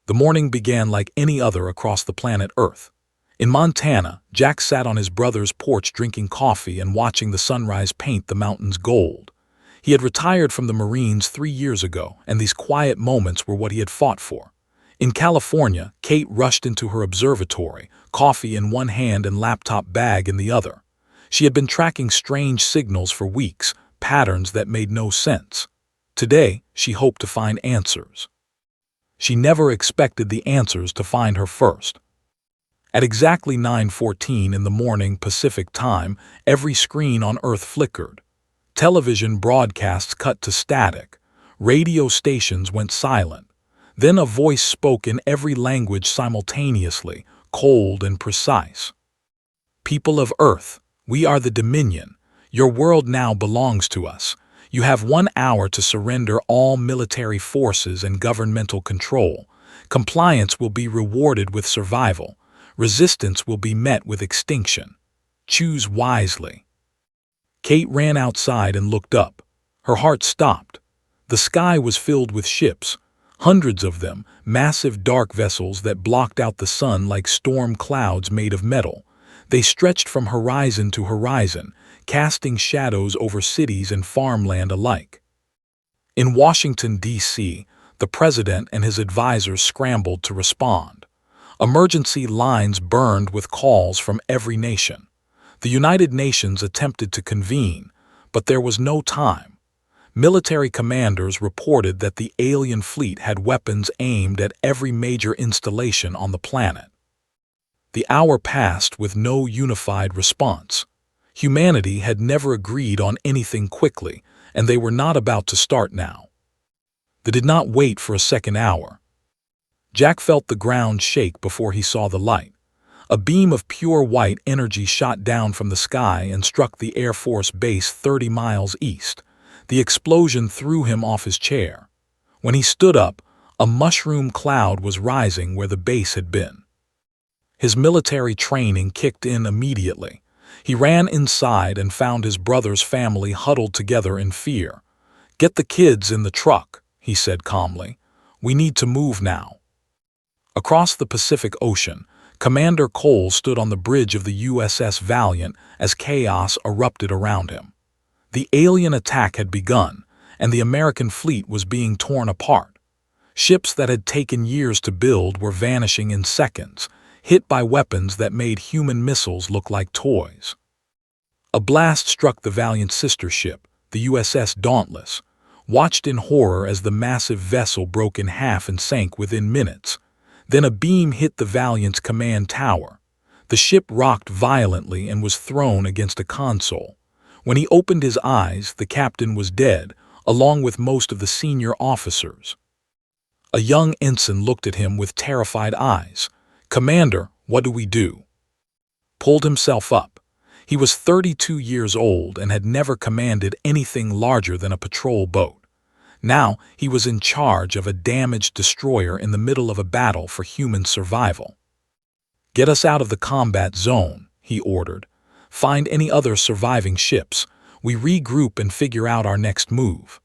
The morning began like any other across the planet Earth. In Montana, Jack sat on his brother's porch drinking coffee and watching the sunrise paint the mountains gold. He had retired from the Marines 3 years ago, and these quiet moments were what he had fought for. In California, Kate rushed into her observatory, coffee in one hand and laptop bag in the other. She had been tracking strange signals for weeks, patterns that made no sense. Today, she hoped to find answers. She never expected the answers to find her first. At exactly 9:14 in the morning Pacific time, every screen on Earth flickered. Television broadcasts cut to static. Radio stations went silent. Then a voice spoke in every language simultaneously, cold and precise. "People of Earth, we are the Dominion. Your world now belongs to us. You have 1 hour to surrender all military forces and governmental control. Compliance will be rewarded with survival. Resistance will be met with extinction. Choose wisely." Kate ran outside and looked up. Her heart stopped. The sky was filled with ships, hundreds of them, massive dark vessels that blocked out the sun like storm clouds made of metal. They stretched from horizon to horizon, casting shadows over cities and farmland alike. In Washington, D.C., the president and his advisors scrambled to respond. Emergency lines burned with calls from every nation. The United Nations attempted to convene, but there was no time. Military commanders reported that the alien fleet had weapons aimed at every major installation on the planet. The hour passed with no unified response. Humanity had never agreed on anything quickly, and they were not about to start now. They did not wait for a second hour. Jack felt the ground shake before he saw the light. A beam of pure white energy shot down from the sky and struck the Air Force Base 30 miles east. The explosion threw him off his chair. When he stood up, a mushroom cloud was rising where the base had been. His military training kicked in immediately. He ran inside and found his brother's family huddled together in fear. "Get the kids in the truck," he said calmly. "We need to move now." Across the Pacific Ocean, Commander Cole stood on the bridge of the USS Valiant as chaos erupted around him. The alien attack had begun, and the American fleet was being torn apart. Ships that had taken years to build were vanishing in seconds, hit by weapons that made human missiles look like toys. A blast struck the Valiant's sister ship, the USS Dauntless, watched in horror as the massive vessel broke in half and sank within minutes. Then a beam hit the Valiant's command tower. The ship rocked violently and was thrown against a console. When he opened his eyes, the captain was dead, along with most of the senior officers. A young ensign looked at him with terrified eyes. "Commander, what do we do?" Pulled himself up. He was 32 years old and had never commanded anything larger than a patrol boat. Now he was in charge of a damaged destroyer in the middle of a battle for human survival. "Get us out of the combat zone," he ordered. "Find any other surviving ships. We regroup and figure out our next move."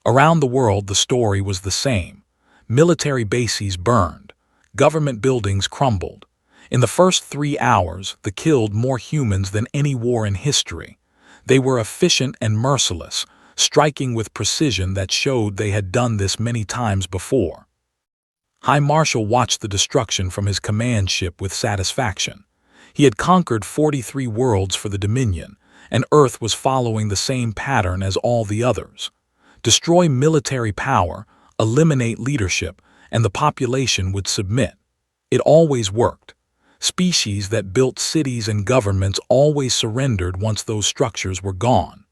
Around the world the story was the same. Military bases burned. Government buildings crumbled. In the first 3 hours, they killed more humans than any war in history. They were efficient and merciless, striking with precision that showed they had done this many times before. High Marshal watched the destruction from his command ship with satisfaction. He had conquered 43 worlds for the Dominion, and Earth was following the same pattern as all the others. Destroy military power, eliminate leadership, and the population would submit. It always worked. Species that built cities and governments always surrendered once those structures were gone.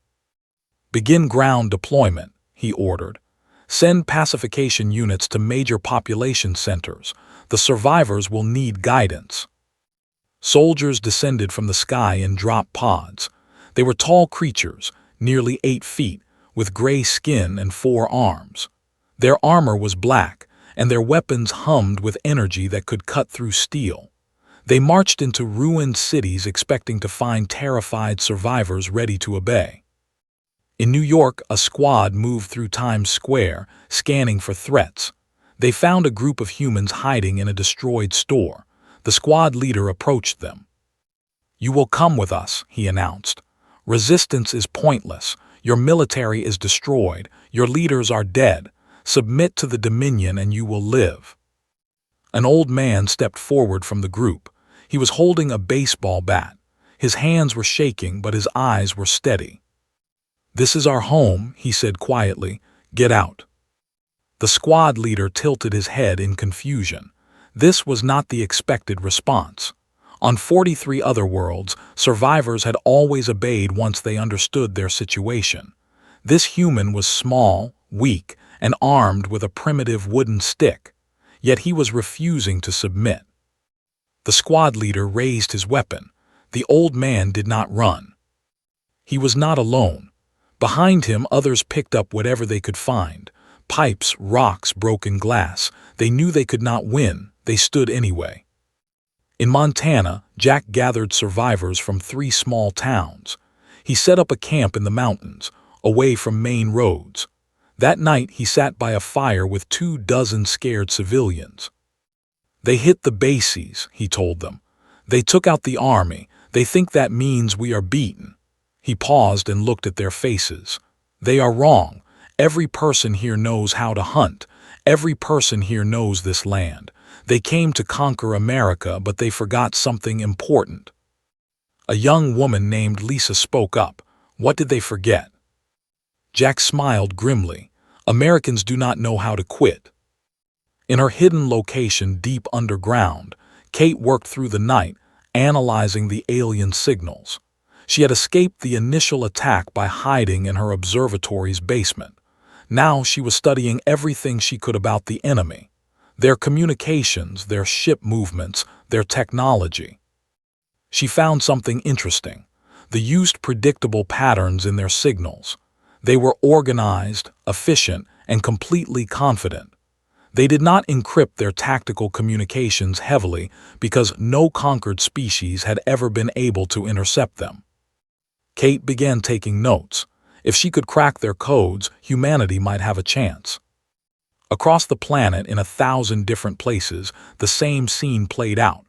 "Begin ground deployment," he ordered. "Send pacification units to major population centers. The survivors will need guidance." Soldiers descended from the sky in drop pods. They were tall creatures, nearly 8 feet, with gray skin and 4 arms. Their armor was black, and their weapons hummed with energy that could cut through steel. They marched into ruined cities expecting to find terrified survivors ready to obey. In New York, a squad moved through Times Square, scanning for threats. They found a group of humans hiding in a destroyed store. The squad leader approached them. "You will come with us," he announced. "Resistance is pointless. Your military is destroyed. Your leaders are dead. Submit to the Dominion and you will live." An old man stepped forward from the group. He was holding a baseball bat. His hands were shaking, but his eyes were steady. "This is our home," he said quietly. "Get out." The squad leader tilted his head in confusion. This was not the expected response. On 43 other worlds, survivors had always obeyed once they understood their situation. This human was small, weak, and armed with a primitive wooden stick, yet he was refusing to submit. The squad leader raised his weapon. The old man did not run. He was not alone. Behind him, others picked up whatever they could find. Pipes, rocks, broken glass. They knew they could not win. They stood anyway. In Montana, Jack gathered survivors from 3 small towns. He set up a camp in the mountains, away from main roads. That night, he sat by a fire with 24 scared civilians. "They hit the bases," he told them. "They took out the army. They think that means we are beaten." He paused and looked at their faces. "They are wrong. Every person here knows how to hunt. Every person here knows this land. They came to conquer America, but they forgot something important." A young woman named Lisa spoke up. "What did they forget?" Jack smiled grimly. "Americans do not know how to quit." In her hidden location deep underground, Kate worked through the night, analyzing the alien signals. She had escaped the initial attack by hiding in her observatory's basement. Now she was studying everything she could about the enemy. Their communications, their ship movements, their technology. She found something interesting. They used predictable patterns in their signals. They were organized, efficient, and completely confident. They did not encrypt their tactical communications heavily because no conquered species had ever been able to intercept them. Kate began taking notes. If she could crack their codes, humanity might have a chance. Across the planet, in 1,000 different places, the same scene played out.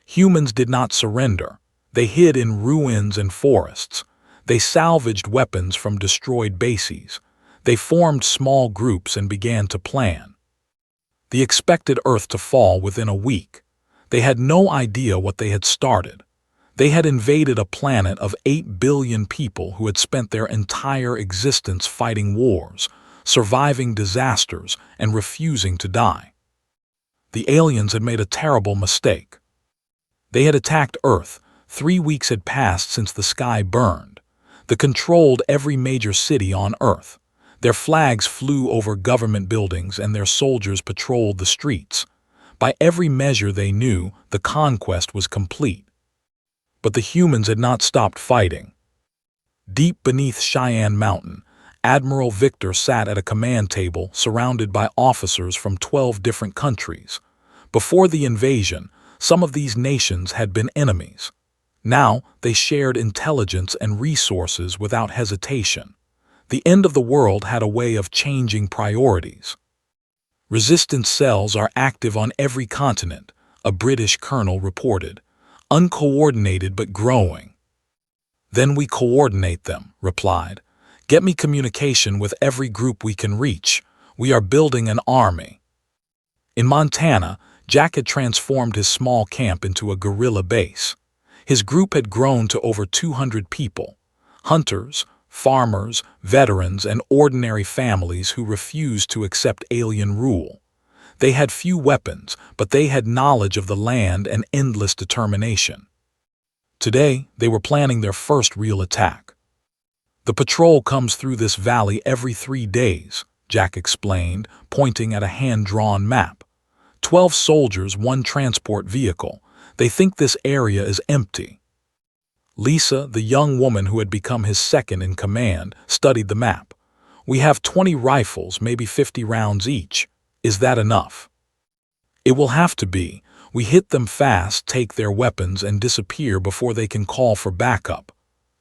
Humans did not surrender. They hid in ruins and forests. They salvaged weapons from destroyed bases. They formed small groups and began to plan. They expected Earth to fall within a week. They had no idea what they had started. They had invaded a planet of 8 billion people who had spent their entire existence fighting wars, surviving disasters, and refusing to die. The aliens had made a terrible mistake. They had attacked Earth. 3 weeks had passed since the sky burned. They controlled every major city on Earth. Their flags flew over government buildings and their soldiers patrolled the streets. By every measure they knew, the conquest was complete. But the humans had not stopped fighting. Deep beneath Cheyenne Mountain, Admiral Victor sat at a command table surrounded by officers from 12 different countries. Before the invasion, some of these nations had been enemies. Now they shared intelligence and resources without hesitation. The end of the world had a way of changing priorities. "Resistance cells are active on every continent," a British colonel reported. "Uncoordinated but growing." "Then we coordinate them," replied. "Get me communication with every group we can reach. We are building an army." In Montana, Jack had transformed his small camp into a guerrilla base. His group had grown to over 200 people. Hunters, farmers, veterans, and ordinary families who refused to accept alien rule. They had few weapons, but they had knowledge of the land and endless determination. Today, they were planning their first real attack. "The patrol comes through this valley every 3 days, Jack explained, pointing at a hand-drawn map. 12 soldiers, 1 transport vehicle. They think this area is empty. Lisa, the young woman who had become his second in command, studied the map. "We have 20 rifles, maybe 50 rounds each. Is that enough?" "It will have to be. We hit them fast, take their weapons, and disappear before they can call for backup."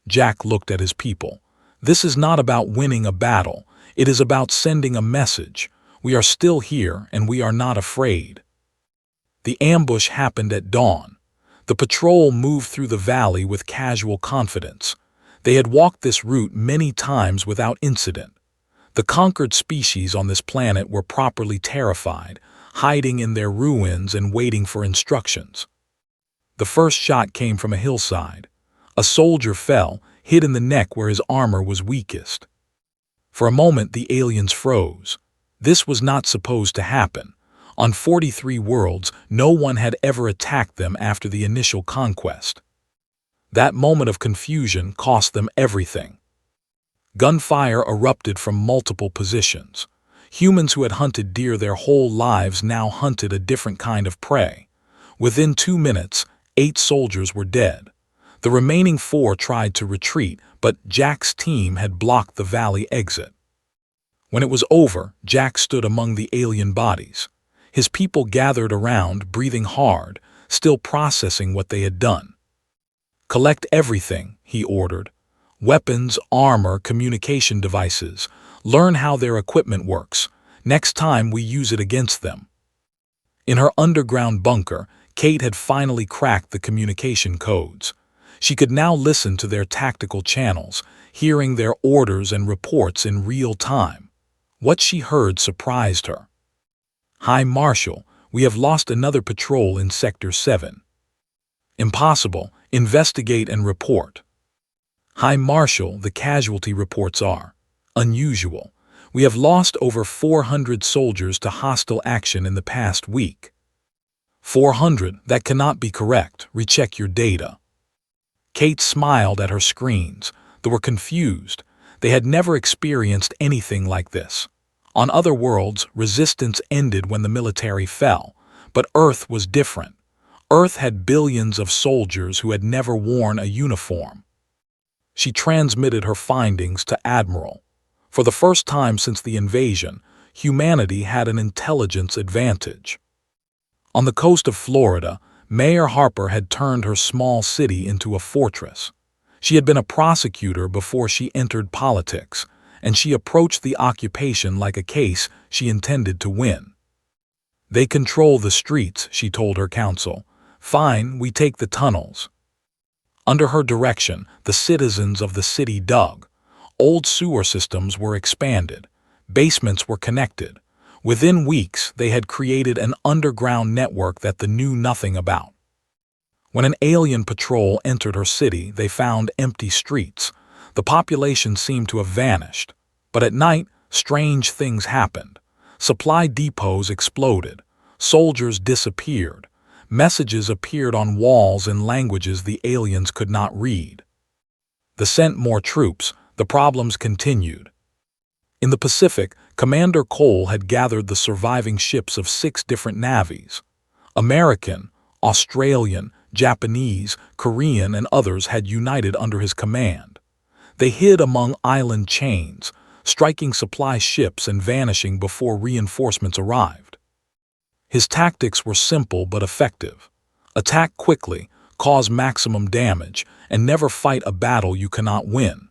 Jack looked at his people. "This is not about winning a battle. It is about sending a message. We are still here, and we are not afraid." The ambush happened at dawn. The patrol moved through the valley with casual confidence. They had walked this route many times without incident. The conquered species on this planet were properly terrified, hiding in their ruins and waiting for instructions. The first shot came from a hillside. A soldier fell, hit in the neck where his armor was weakest. For a moment the aliens froze. This was not supposed to happen. On 43 worlds, no one had ever attacked them after the initial conquest. That moment of confusion cost them everything. Gunfire erupted from multiple positions. Humans who had hunted deer their whole lives now hunted a different kind of prey. Within 2 minutes, 8 soldiers were dead. The remaining 4 tried to retreat, but Jack's team had blocked the valley exit. When it was over, Jack stood among the alien bodies. His people gathered around, breathing hard, still processing what they had done. "Collect everything," he ordered. "Weapons, armor, communication devices. Learn how their equipment works. Next time we use it against them." In her underground bunker, Kate had finally cracked the communication codes. She could now listen to their tactical channels, hearing their orders and reports in real time. What she heard surprised her. "High Marshal, we have lost another patrol in Sector 7. Impossible. Investigate and report." "High Marshal, the casualty reports are unusual. We have lost over 400 soldiers to hostile action in the past week." 400, that cannot be correct. Recheck your data." Kate smiled at her screens. They were confused. They had never experienced anything like this. On other worlds, resistance ended when the military fell, but Earth was different. Earth had billions of soldiers who had never worn a uniform. She transmitted her findings to Admiral. For the first time since the invasion, humanity had an intelligence advantage. On the coast of Florida, Mayor Harper had turned her small city into a fortress. She had been a prosecutor before she entered politics, and she approached the occupation like a case she intended to win. "They control the streets," she told her council. "Fine, we take the tunnels." Under her direction, the citizens of the city dug. Old sewer systems were expanded. Basements were connected. Within weeks, they had created an underground network that they knew nothing about. When an alien patrol entered her city, they found empty streets. The population seemed to have vanished. But at night, strange things happened. Supply depots exploded. Soldiers disappeared. Messages appeared on walls in languages the aliens could not read. They sent more troops. The problems continued. In the Pacific, Commander Cole had gathered the surviving ships of 6 different navies. American, Australian, Japanese, Korean, and others had united under his command. They hid among island chains, striking supply ships and vanishing before reinforcements arrived. His tactics were simple but effective. Attack quickly, cause maximum damage, and never fight a battle you cannot win.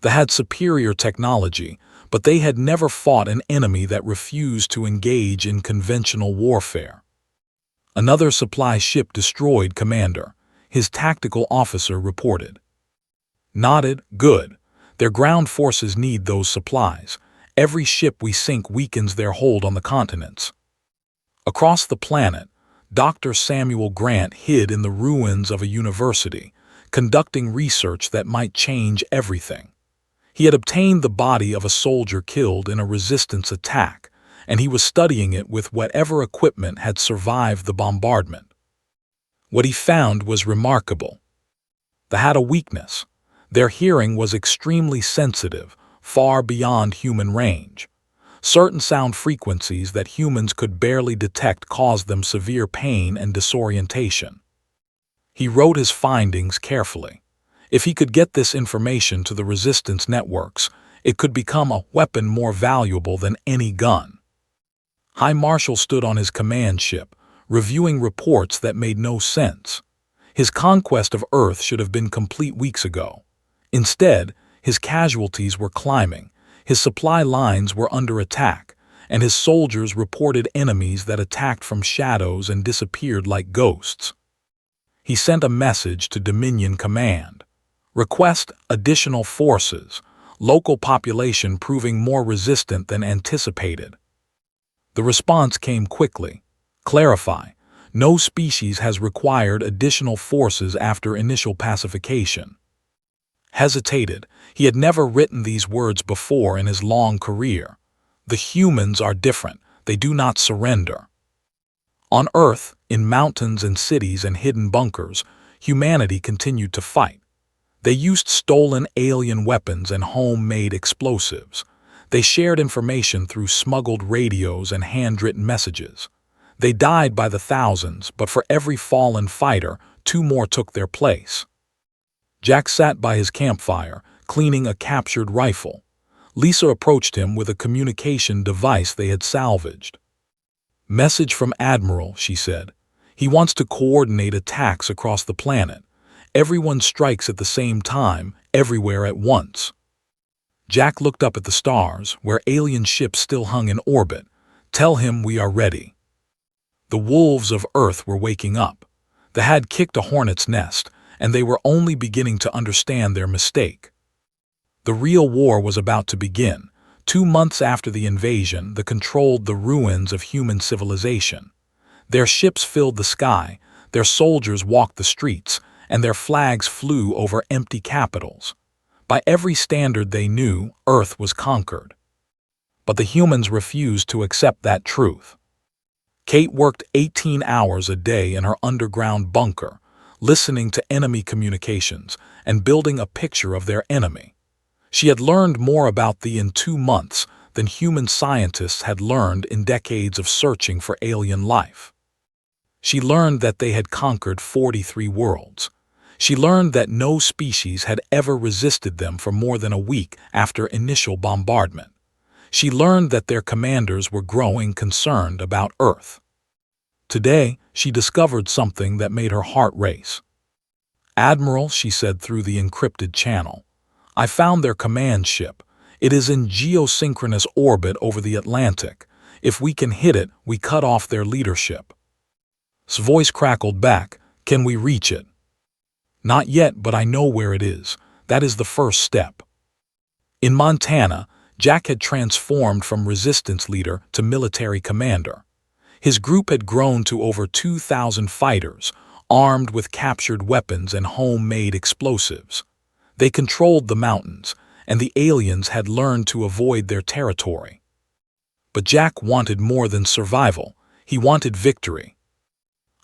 They had superior technology, but they had never fought an enemy that refused to engage in conventional warfare. Another supply ship destroyed, Commander, his tactical officer reported. Nodded. Good. Their ground forces need those supplies. Every ship we sink weakens their hold on the continents. Across the planet, Dr. Samuel Grant hid in the ruins of a university, conducting research that might change everything. He had obtained the body of a soldier killed in a resistance attack, and he was studying it with whatever equipment had survived the bombardment. What he found was remarkable. They had a weakness. Their hearing was extremely sensitive, far beyond human range. Certain sound frequencies that humans could barely detect caused them severe pain and disorientation. He wrote his findings carefully. If he could get this information to the resistance networks, it could become a weapon more valuable than any gun. High Marshal stood on his command ship, reviewing reports that made no sense. His conquest of Earth should have been complete weeks ago. Instead, his casualties were climbing, his supply lines were under attack, and his soldiers reported enemies that attacked from shadows and disappeared like ghosts. He sent a message to Dominion Command. Request additional forces, local population proving more resistant than anticipated. The response came quickly. Clarify, no species has required additional forces after initial pacification. Hesitated. He had never written these words before in his long career. The humans are different. They do not surrender. On Earth, in mountains and cities and hidden bunkers, humanity continued to fight. They used stolen alien weapons and homemade explosives. They shared information through smuggled radios and handwritten messages. They died by the thousands, but for every fallen fighter, 2 more took their place. Jack sat by his campfire, cleaning a captured rifle. Lisa approached him with a communication device they had salvaged. "Message from Admiral," she said. "He wants to coordinate attacks across the planet. Everyone strikes at the same time, everywhere at once." Jack looked up at the stars, where alien ships still hung in orbit. "Tell him we are ready." The wolves of Earth were waking up. They had kicked a hornet's nest, and they were only beginning to understand their mistake. The real war was about to begin. 2 months after the invasion, they controlled the ruins of human civilization. Their ships filled the sky, their soldiers walked the streets, and their flags flew over empty capitals. By every standard they knew, Earth was conquered. But the humans refused to accept that truth. Kate worked 18 hours a day in her underground bunker, listening to enemy communications and building a picture of their enemy. She had learned more about them in 2 months than human scientists had learned in decades of searching for alien life. She learned that they had conquered 43 worlds. She learned that no species had ever resisted them for more than a week after initial bombardment. She learned that their commanders were growing concerned about Earth. Today, she discovered something that made her heart race. "Admiral," she said through the encrypted channel, "I found their command ship. It is in geosynchronous orbit over the Atlantic. If we can hit it, we cut off their leadership." His voice crackled back. "Can we reach it?" "Not yet, but I know where it is. That is the first step." In Montana, Jack had transformed from resistance leader to military commander. His group had grown to over 2,000 fighters, armed with captured weapons and homemade explosives. They controlled the mountains, and the aliens had learned to avoid their territory. But Jack wanted more than survival. He wanted victory.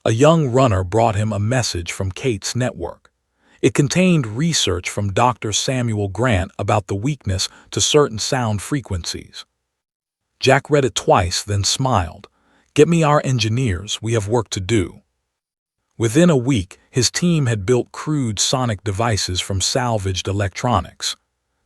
A young runner brought him a message from Kate's network. It contained research from Dr. Samuel Grant about the weakness to certain sound frequencies. Jack read it twice, then smiled. "Get me our engineers, we have work to do." Within a week, his team had built crude sonic devices from salvaged electronics.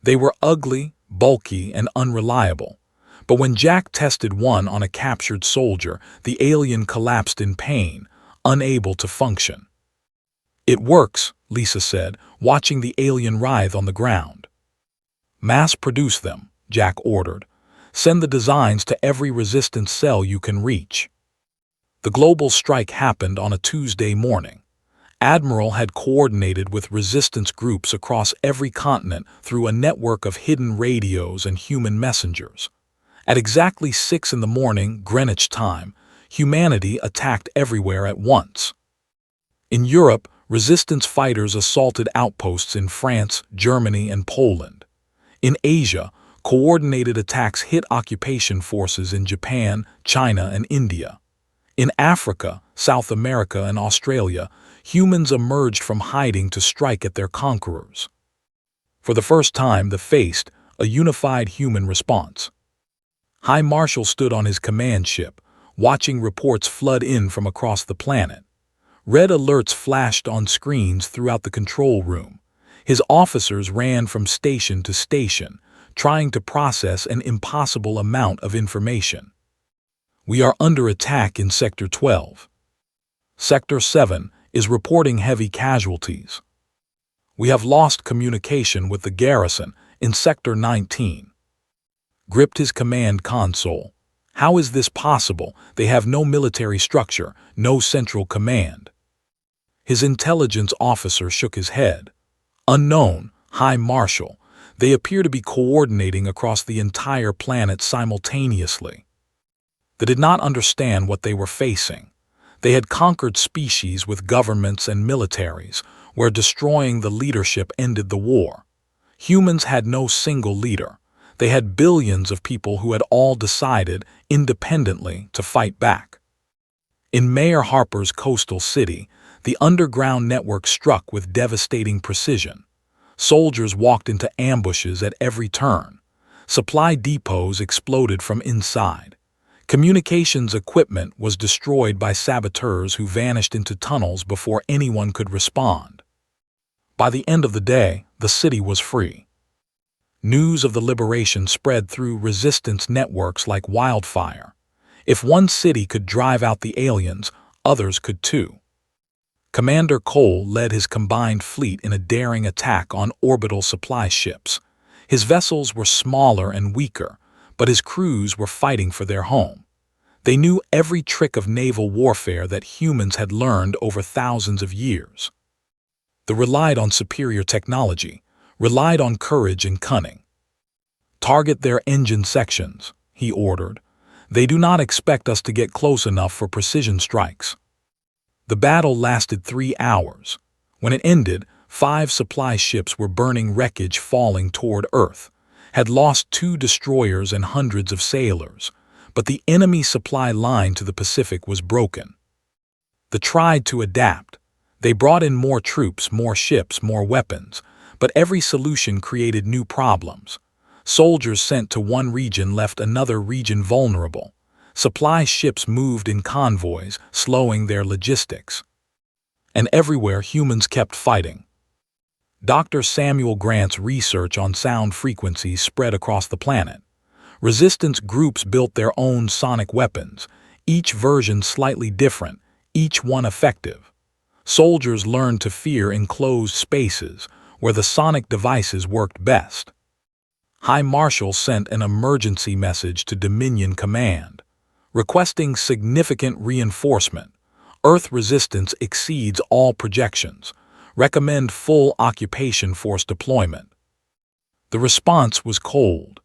They were ugly, bulky, and unreliable. But when Jack tested one on a captured soldier, the alien collapsed in pain, unable to function. "It works," Lisa said, watching the alien writhe on the ground. "Mass-produce them," Jack ordered. "Send the designs to every resistance cell you can reach." The global strike happened on a Tuesday morning. Admiral had coordinated with resistance groups across every continent through a network of hidden radios and human messengers. At exactly 6 in the morning, Greenwich time, humanity attacked everywhere at once. In Europe, resistance fighters assaulted outposts in France, Germany, and Poland. In Asia, coordinated attacks hit occupation forces in Japan, China, and India. In Africa, South America, and Australia, humans emerged from hiding to strike at their conquerors. For the first time, they faced a unified human response. High Marshal stood on his command ship, watching reports flood in from across the planet. Red alerts flashed on screens throughout the control room. His officers ran from station to station, trying to process an impossible amount of information. "We are under attack in Sector 12. Sector 7 is reporting heavy casualties. We have lost communication with the garrison in Sector 19. Gripped his command console. How is this possible? They have no military structure, no central command. His intelligence officer shook his head. Unknown, High Marshal, they appear to be coordinating across the entire planet simultaneously. They did not understand what they were facing. They had conquered species with governments and militaries, where destroying the leadership ended the war. Humans had no single leader. They had billions of people who had all decided, independently, to fight back. In Mayor Harper's coastal city, the underground network struck with devastating precision. Soldiers walked into ambushes at every turn. Supply depots exploded from inside. Communications equipment was destroyed by saboteurs who vanished into tunnels before anyone could respond. By the end of the day, the city was free. News of the liberation spread through resistance networks like wildfire. If one city could drive out the aliens, others could too. Commander Cole led his combined fleet in a daring attack on orbital supply ships. His vessels were smaller and weaker, but his crews were fighting for their home. They knew every trick of naval warfare that humans had learned over thousands of years. They relied on superior technology, relied on courage and cunning. Target their engine sections, he ordered. They do not expect us to get close enough for precision strikes. The battle lasted 3 hours. When it ended, 5 supply ships were burning wreckage falling toward Earth, had lost 2 destroyers and hundreds of sailors, but the enemy supply line to the Pacific was broken. They tried to adapt. They brought in more troops, more ships, more weapons, but every solution created new problems. Soldiers sent to one region left another region vulnerable. Supply ships moved in convoys, slowing their logistics. And everywhere humans kept fighting. Dr. Samuel Grant's research on sound frequencies spread across the planet. Resistance groups built their own sonic weapons, each version slightly different, each one effective. Soldiers learned to fear enclosed spaces, where the sonic devices worked best. High Marshal sent an emergency message to Dominion Command, requesting significant reinforcement. Earth resistance exceeds all projections. Recommend full occupation force deployment. The response was cold.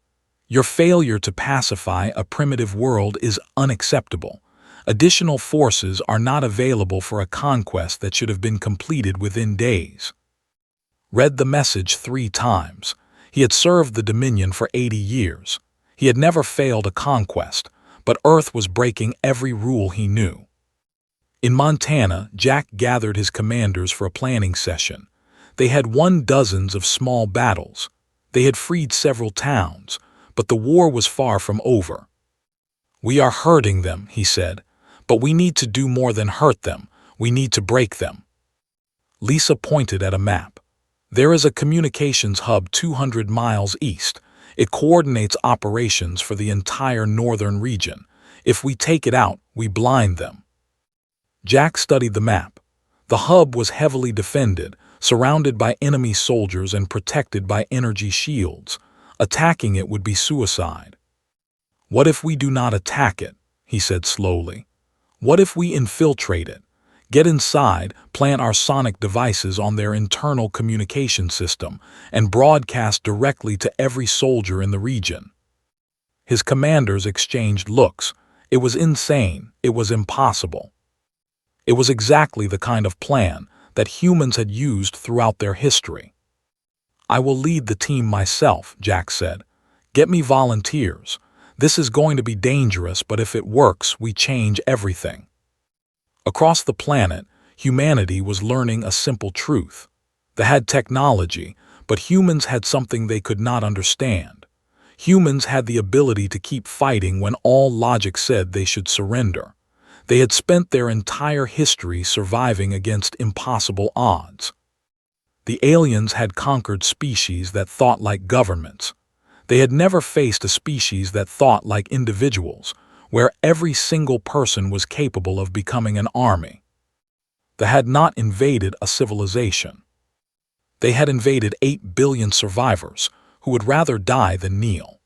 Your failure to pacify a primitive world is unacceptable. Additional forces are not available for a conquest that should have been completed within days. Read the message 3 times. He had served the Dominion for 80 years. He had never failed a conquest, but Earth was breaking every rule he knew. In Montana, Jack gathered his commanders for a planning session. They had won dozens of small battles. They had freed several towns, but the war was far from over. We are hurting them, he said, but we need to do more than hurt them. We need to break them. Lisa pointed at a map. There is a communications hub 200 miles east. It coordinates operations for the entire northern region. If we take it out, we blind them. Jack studied the map. The hub was heavily defended, surrounded by enemy soldiers and protected by energy shields. Attacking it would be suicide. What if we do not attack it? He said slowly. What if we infiltrate it? Get inside, plant our sonic devices on their internal communication system, and broadcast directly to every soldier in the region. His commanders exchanged looks. It was insane. It was impossible. It was exactly the kind of plan that humans had used throughout their history. I will lead the team myself, Jack said. Get me volunteers. This is going to be dangerous, but if it works, we change everything. Across the planet, humanity was learning a simple truth. They had technology, but humans had something they could not understand. Humans had the ability to keep fighting when all logic said they should surrender. They had spent their entire history surviving against impossible odds. The aliens had conquered species that thought like governments. They had never faced a species that thought like individuals, where every single person was capable of becoming an army. They had not invaded a civilization. They had invaded 8 billion survivors who would rather die than kneel.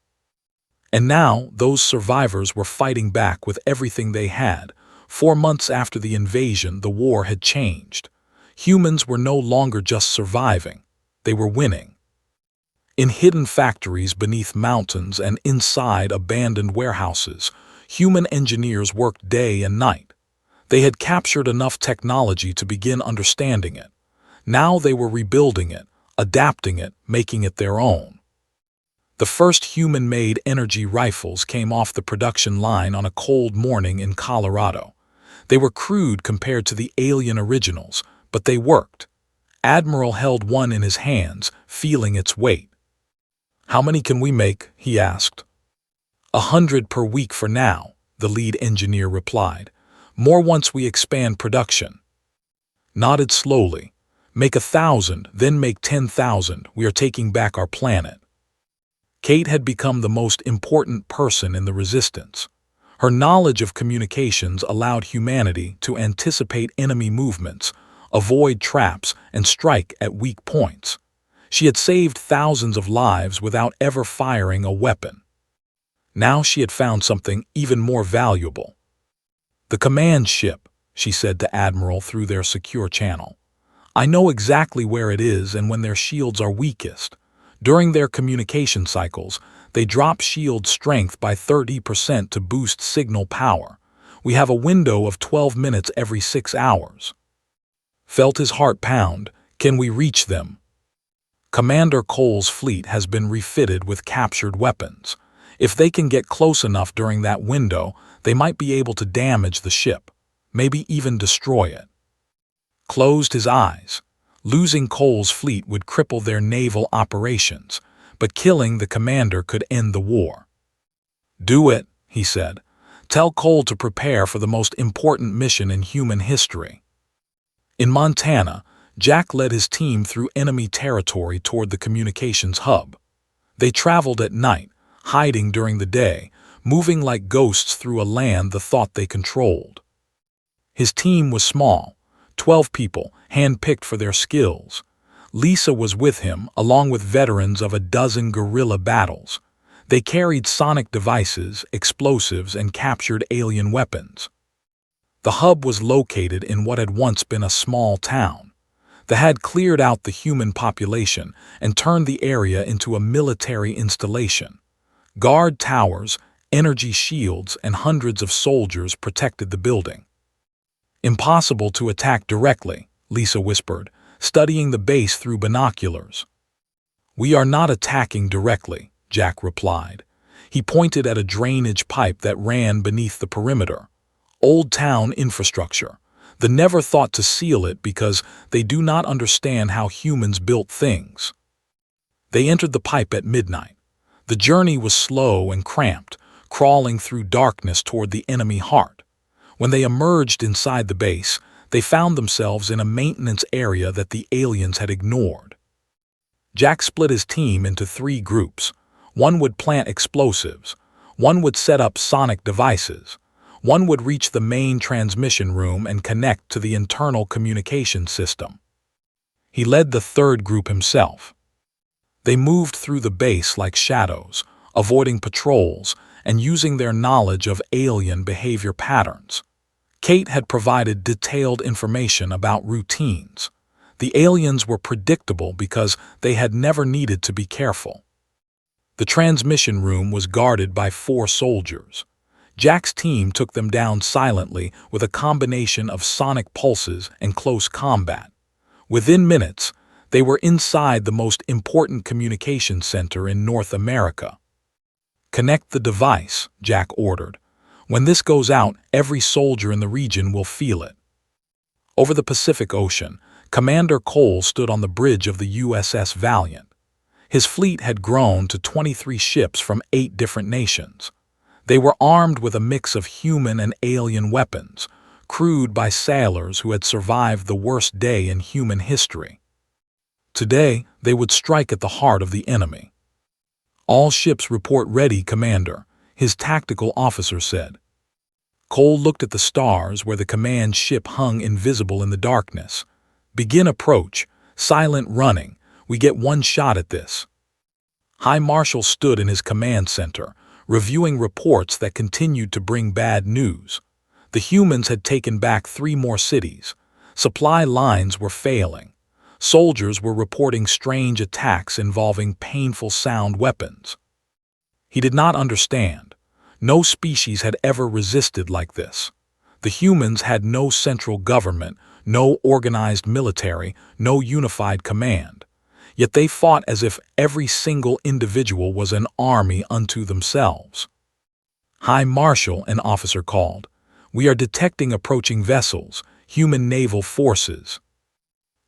And now those survivors were fighting back with everything they had. 4 months after the invasion, the war had changed. Humans were no longer just surviving. They were winning. In hidden factories beneath mountains and inside abandoned warehouses, human engineers worked day and night. They had captured enough technology to begin understanding it. Now they were rebuilding it, adapting it, making it their own. The first human-made energy rifles came off the production line on a cold morning in Colorado. They were crude compared to the alien originals, but they worked. Admiral held one in his hands, feeling its weight. "How many can we make?" he asked. 100 per week for now, the lead engineer replied. "More once we expand production." Nodded slowly. "Make 1,000, then make 10,000. We are taking back our planet." Kate had become the most important person in the resistance. Her knowledge of communications allowed humanity to anticipate enemy movements, avoid traps, and strike at weak points. She had saved thousands of lives without ever firing a weapon. Now she had found something even more valuable. "The command ship," she said to Admiral through their secure channel. "I know exactly where it is and when their shields are weakest. During their communication cycles, they drop shield strength by 30% to boost signal power. We have a window of 12 minutes every 6 hours. Felt his heart pound. "Can we reach them?" Commander Cole's fleet has been refitted with captured weapons. If they can get close enough during that window, they might be able to damage the ship, maybe even destroy it. Closed his eyes. Losing Cole's fleet would cripple their naval operations, but killing the commander could end the war. "Do it," he said. "Tell Cole to prepare for the most important mission in human history." In Montana, Jack led his team through enemy territory toward the communications hub. They traveled at night, hiding during the day, moving like ghosts through a land the thought they controlled. His team was small, 12 people, hand-picked for their skills. Lisa was with him, along with veterans of a dozen guerrilla battles. They carried sonic devices, explosives, and captured alien weapons. The hub was located in what had once been a small town. They had cleared out the human population and turned the area into a military installation. Guard towers, energy shields, and hundreds of soldiers protected the building. "Impossible to attack directly," Lisa whispered, studying the base through binoculars. "We are not attacking directly," Jack replied. He pointed at a drainage pipe that ran beneath the perimeter. "Old town infrastructure. They never thought to seal it because they do not understand how humans built things." They entered the pipe at midnight. The journey was slow and cramped, crawling through darkness toward the enemy heart. When they emerged inside the base, they found themselves in a maintenance area that the aliens had ignored. Jack split his team into 3 groups. One would plant explosives. One would set up sonic devices. One would reach the main transmission room and connect to the internal communication system. He led the 3rd group himself. They moved through the base like shadows, avoiding patrols and using their knowledge of alien behavior patterns. Kate had provided detailed information about routines. The aliens were predictable because they had never needed to be careful. The transmission room was guarded by 4 soldiers. Jack's team took them down silently with a combination of sonic pulses and close combat. Within minutes, they were inside the most important communication center in North America. "Connect the device," Jack ordered. "When this goes out, every soldier in the region will feel it." Over the Pacific Ocean, Commander Cole stood on the bridge of the USS Valiant. His fleet had grown to 23 ships from 8 different nations. They were armed with a mix of human and alien weapons, crewed by sailors who had survived the worst day in human history. Today, they would strike at the heart of the enemy. "All ships report ready, Commander," his tactical officer said. Cole looked at the stars where the command ship hung invisible in the darkness. "Begin approach. Silent running. We get one shot at this." High Marshal stood in his command center, reviewing reports that continued to bring bad news. The humans had taken back 3 more cities. Supply lines were failing. Soldiers were reporting strange attacks involving painful sound weapons. He did not understand. No species had ever resisted like this. The humans had no central government, no organized military, no unified command. Yet they fought as if every single individual was an army unto themselves. "High Marshal," an officer called. "We are detecting approaching vessels, human naval forces."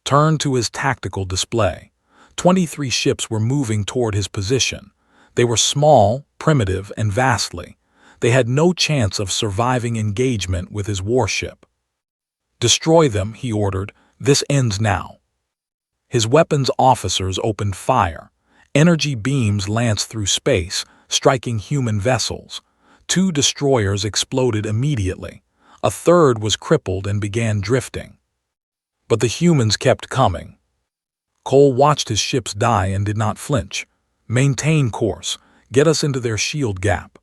Turned to his tactical display. 23 ships were moving toward his position. They were small, primitive, and vastly. They had no chance of surviving engagement with his warship. "Destroy them," he ordered. "This ends now." His weapons officers opened fire. Energy beams lanced through space, striking human vessels. 2 destroyers exploded immediately. A third was crippled and began drifting. But the humans kept coming. Cole watched his ships die and did not flinch. "Maintain course. Get us into their shield gap."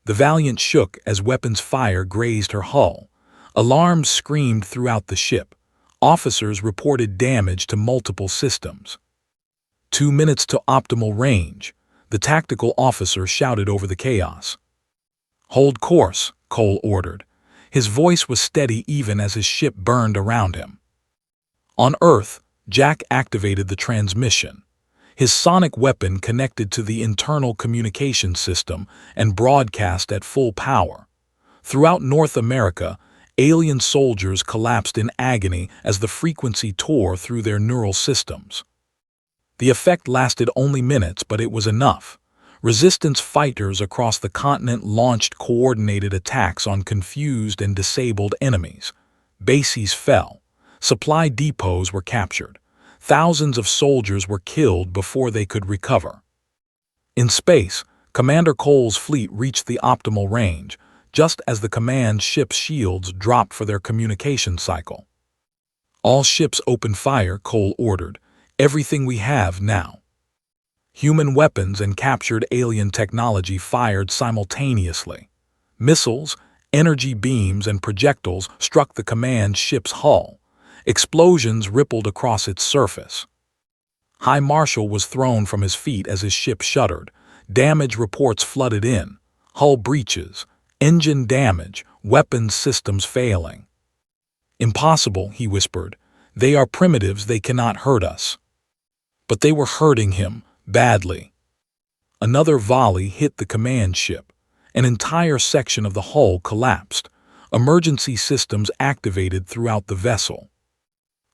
The Valiant shook as weapons fire grazed her hull. Alarms screamed throughout the ship. Officers reported damage to multiple systems. 2 minutes to optimal range, the tactical officer shouted over the chaos. "Hold course," Cole ordered. His voice was steady even as his ship burned around him. On Earth, Jack activated the transmission. His sonic weapon connected to the internal communication system and broadcast at full power. Throughout North America, alien soldiers collapsed in agony as the frequency tore through their neural systems. The effect lasted only minutes, but it was enough. Resistance fighters across the continent launched coordinated attacks on confused and disabled enemies. Bases fell. Supply depots were captured. Thousands of soldiers were killed before they could recover. In space, Commander Cole's fleet reached the optimal range, just as the command ship's shields dropped for their communication cycle. "All ships open fire," Cole ordered. "Everything we have now." Human weapons and captured alien technology fired simultaneously. Missiles, energy beams, and projectiles struck the command ship's hull. Explosions rippled across its surface. High Marshal was thrown from his feet as his ship shuddered. Damage reports flooded in. Hull breaches, engine damage, weapons systems failing. "Impossible," he whispered. "They are primitives, they cannot hurt us." But they were hurting him, badly. Another volley hit the command ship. An entire section of the hull collapsed. Emergency systems activated throughout the vessel.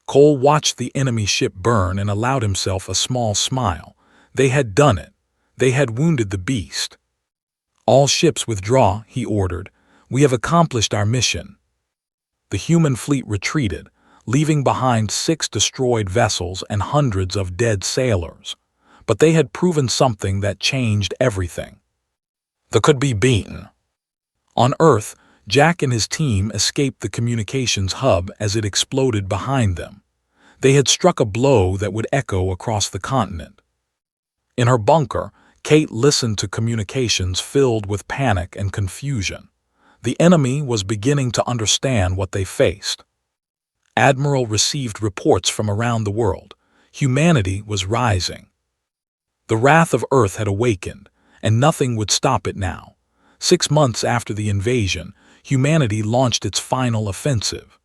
Cole watched the enemy ship burn and allowed himself a small smile. They had done it. They had wounded the beast. "All ships withdraw," he ordered. "We have accomplished our mission." The human fleet retreated, leaving behind 6 destroyed vessels and hundreds of dead sailors. But they had proven something that changed everything. They could be beaten. On Earth, Jack and his team escaped the communications hub as it exploded behind them. They had struck a blow that would echo across the continent. In her bunker, Kate listened to communications filled with panic and confusion. The enemy was beginning to understand what they faced. Admiral received reports from around the world. Humanity was rising. The wrath of Earth had awakened, and nothing would stop it now. 6 months after the invasion, humanity launched its final offensive.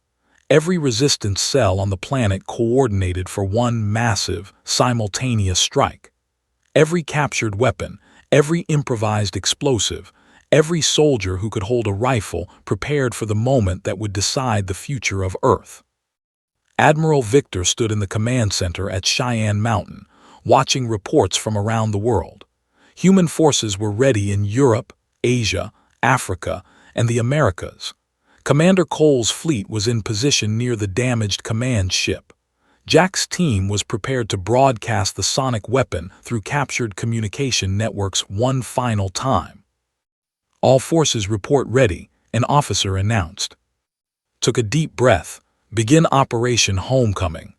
Every resistance cell on the planet coordinated for one massive, simultaneous strike. Every captured weapon, every improvised explosive, every soldier who could hold a rifle prepared for the moment that would decide the future of Earth. Admiral Victor stood in the command center at Cheyenne Mountain, watching reports from around the world. Human forces were ready in Europe, Asia, Africa, and the Americas. Commander Cole's fleet was in position near the damaged command ship. Jack's team was prepared to broadcast the sonic weapon through captured communication networks one final time. "All forces report ready," an officer announced. Took a deep breath. "Begin Operation Homecoming."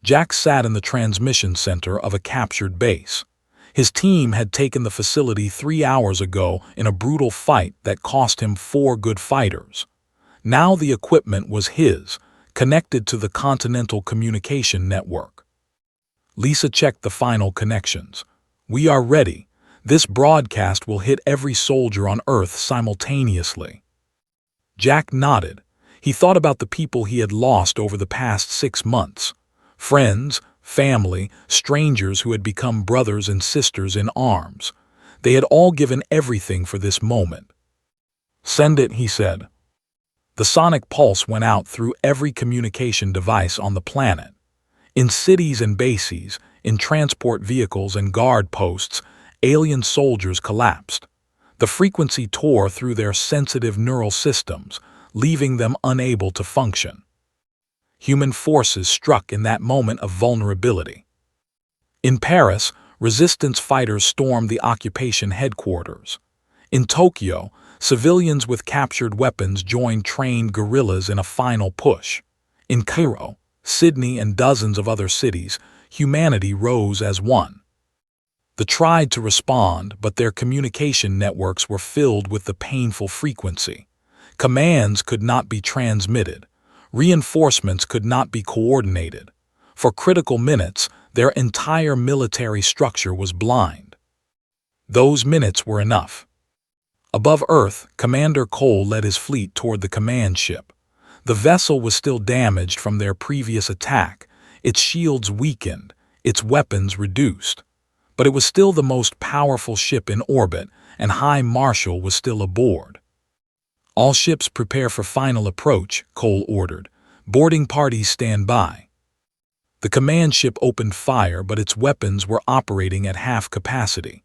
Jack sat in the transmission center of a captured base. His team had taken the facility 3 hours ago in a brutal fight that cost him 4 good fighters. Now the equipment was his, connected to the Continental Communication Network. Lisa checked the final connections. "We are ready. This broadcast will hit every soldier on Earth simultaneously." Jack nodded. He thought about the people he had lost over the past 6 months. Friends, family, strangers who had become brothers and sisters in arms. They had all given everything for this moment. "Send it," he said. The sonic pulse went out through every communication device on the planet. In cities and bases, in transport vehicles and guard posts, alien soldiers collapsed. The frequency tore through their sensitive neural systems, leaving them unable to function. Human forces struck in that moment of vulnerability. In Paris, resistance fighters stormed the occupation headquarters. In Tokyo, civilians with captured weapons joined trained guerrillas in a final push. In Cairo, Sydney, and dozens of other cities, humanity rose as one. They tried to respond, but their communication networks were filled with the painful frequency. Commands could not be transmitted. Reinforcements could not be coordinated. For critical minutes, their entire military structure was blind. Those minutes were enough. Above Earth, Commander Cole led his fleet toward the command ship. The vessel was still damaged from their previous attack, its shields weakened, its weapons reduced. But it was still the most powerful ship in orbit, and High Marshal was still aboard. "All ships prepare for final approach," Cole ordered. "Boarding parties stand by." The command ship opened fire, but its weapons were operating at half capacity.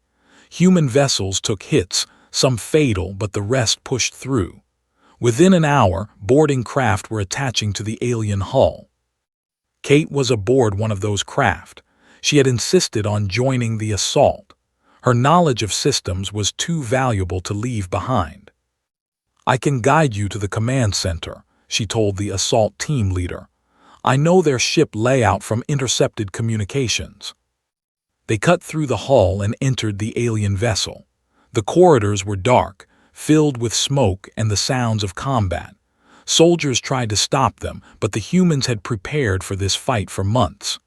Human vessels took hits, some fatal, but the rest pushed through. Within an hour, boarding craft were attaching to the alien hull. Kate was aboard one of those craft. She had insisted on joining the assault. Her knowledge of systems was too valuable to leave behind. "I can guide you to the command center," she told the assault team leader. "I know their ship layout from intercepted communications." They cut through the hull and entered the alien vessel. The corridors were dark, filled with smoke and the sounds of combat. Soldiers tried to stop them, but the humans had prepared for this fight for months.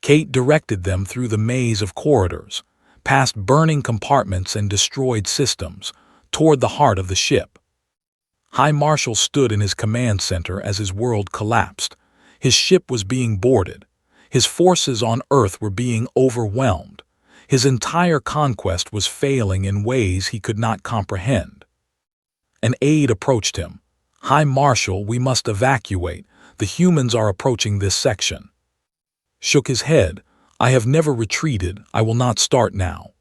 Kate directed them through the maze of corridors, past burning compartments and destroyed systems, toward the heart of the ship. High Marshal stood in his command center as his world collapsed. His ship was being boarded. His forces on Earth were being overwhelmed. His entire conquest was failing in ways he could not comprehend. An aide approached him. "High Marshal, we must evacuate. The humans are approaching this section." Shook his head. "I have never retreated. I will not start now."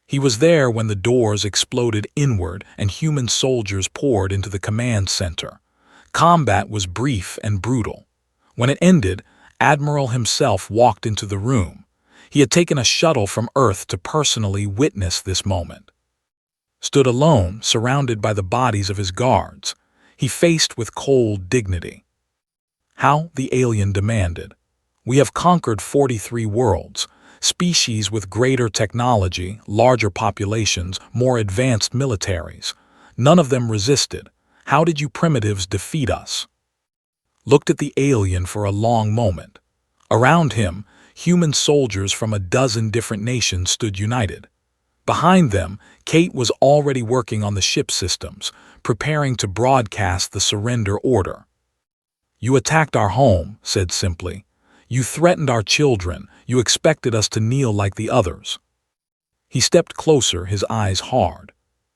He was there when the doors exploded inward and human soldiers poured into the command center. Combat was brief and brutal. When it ended, Admiral himself walked into the room. He had taken a shuttle from Earth to personally witness this moment. Stood alone, surrounded by the bodies of his guards. He faced with cold dignity. "How?" the alien demanded. "We have conquered 43 worlds, species with greater technology, larger populations, more advanced militaries. None of them resisted. How did you primitives defeat us?" Looked at the alien for a long moment. Around him, human soldiers from a dozen different nations stood united. Behind them, Kate was already working on the ship systems, preparing to broadcast the surrender order. "You attacked our home," said simply. "You threatened our children. You expected us to kneel like the others." He stepped closer, his eyes hard.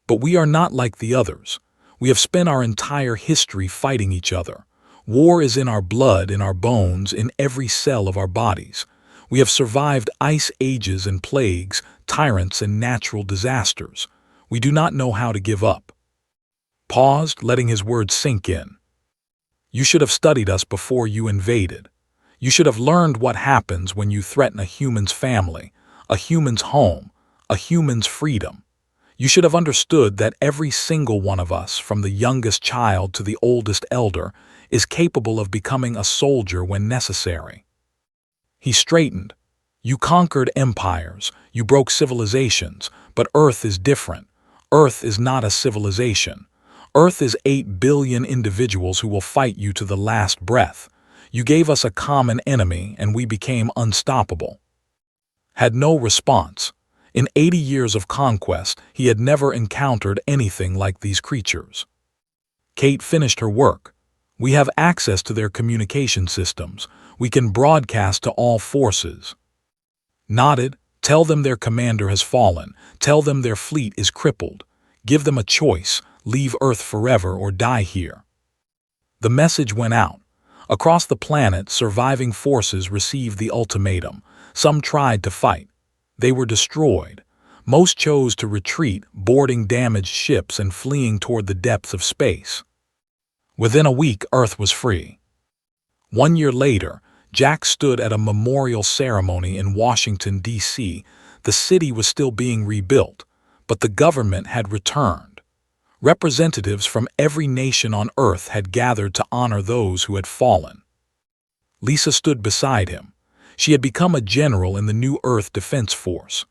"But we are not like the others. We have spent our entire history fighting each other. War is in our blood, in our bones, in every cell of our bodies. We have survived ice ages and plagues, tyrants and natural disasters. We do not know how to give up." Paused, letting his words sink in. "You should have studied us before you invaded. You should have learned what happens when you threaten a human's family, a human's home, a human's freedom. You should have understood that every single one of us, from the youngest child to the oldest elder, is capable of becoming a soldier when necessary." He straightened. You conquered empires, you broke civilizations, but Earth is different. Earth is not a civilization. Earth is 8 billion individuals who will fight you to the last breath. You gave us a common enemy and we became unstoppable." Had no response. In 80 years of conquest, he had never encountered anything like these creatures. Kate finished her work. "We have access to their communication systems. We can broadcast to all forces." Nodded. "Tell them their commander has fallen. Tell them their fleet is crippled. Give them a choice. Leave Earth forever or die here." The message went out. Across the planet, surviving forces received the ultimatum. Some tried to fight. They were destroyed. Most chose to retreat, boarding damaged ships and fleeing toward the depths of space. Within a week, Earth was free. 1 year later, Jack stood at a memorial ceremony in Washington, D.C. The city was still being rebuilt, but the government had returned. Representatives from every nation on Earth had gathered to honor those who had fallen. Lisa stood beside him. She had become a general in the new Earth Defense Force.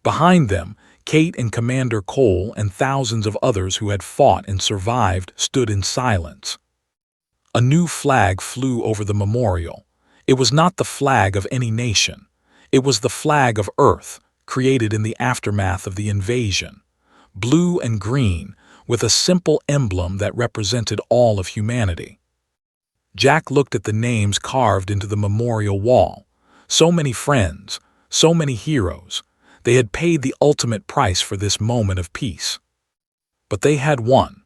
Behind them, Kate and Commander Cole and thousands of others who had fought and survived stood in silence. A new flag flew over the memorial. It was not the flag of any nation. It was the flag of Earth, created in the aftermath of the invasion. Blue and green, with a simple emblem that represented all of humanity. Jack looked at the names carved into the memorial wall. So many friends, so many heroes. They had paid the ultimate price for this moment of peace. But they had won.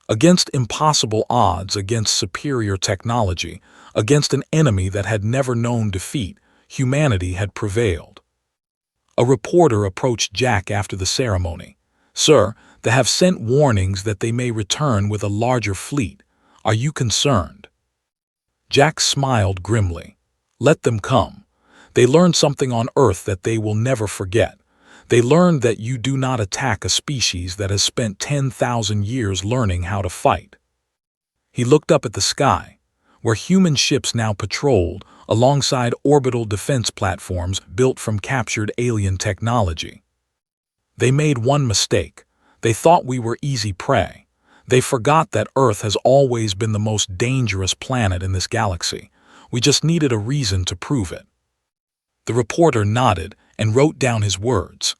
Against impossible odds, against superior technology, against an enemy that had never known defeat, humanity had prevailed. A reporter approached Jack after the ceremony. "Sir, they have sent warnings that they may return with a larger fleet. Are you concerned?" Jack smiled grimly. "Let them come. They learned something on Earth that they will never forget. They learned that you do not attack a species that has spent 10,000 years learning how to fight." He looked up at the sky, where human ships now patrolled alongside orbital defense platforms built from captured alien technology. "They made one mistake. They thought we were easy prey. They forgot that Earth has always been the most dangerous planet in this galaxy. We just needed a reason to prove it." The reporter nodded and wrote down his words.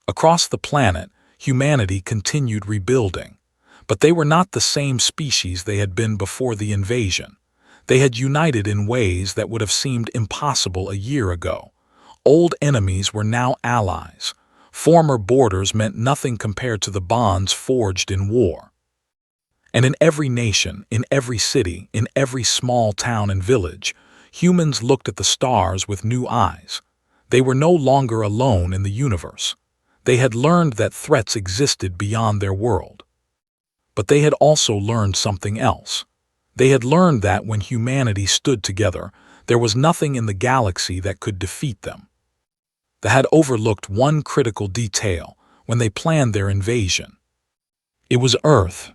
Across the planet, humanity continued rebuilding. But they were not the same species they had been before the invasion. They had united in ways that would have seemed impossible a year ago. Old enemies were now allies. Former borders meant nothing compared to the bonds forged in war. And in every nation, in every city, in every small town and village, humans looked at the stars with new eyes. They were no longer alone in the universe. They had learned that threats existed beyond their world. But they had also learned something else. They had learned that when humanity stood together, there was nothing in the galaxy that could defeat them. They had overlooked one critical detail when they planned their invasion. It was Earth.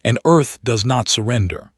And Earth does not surrender.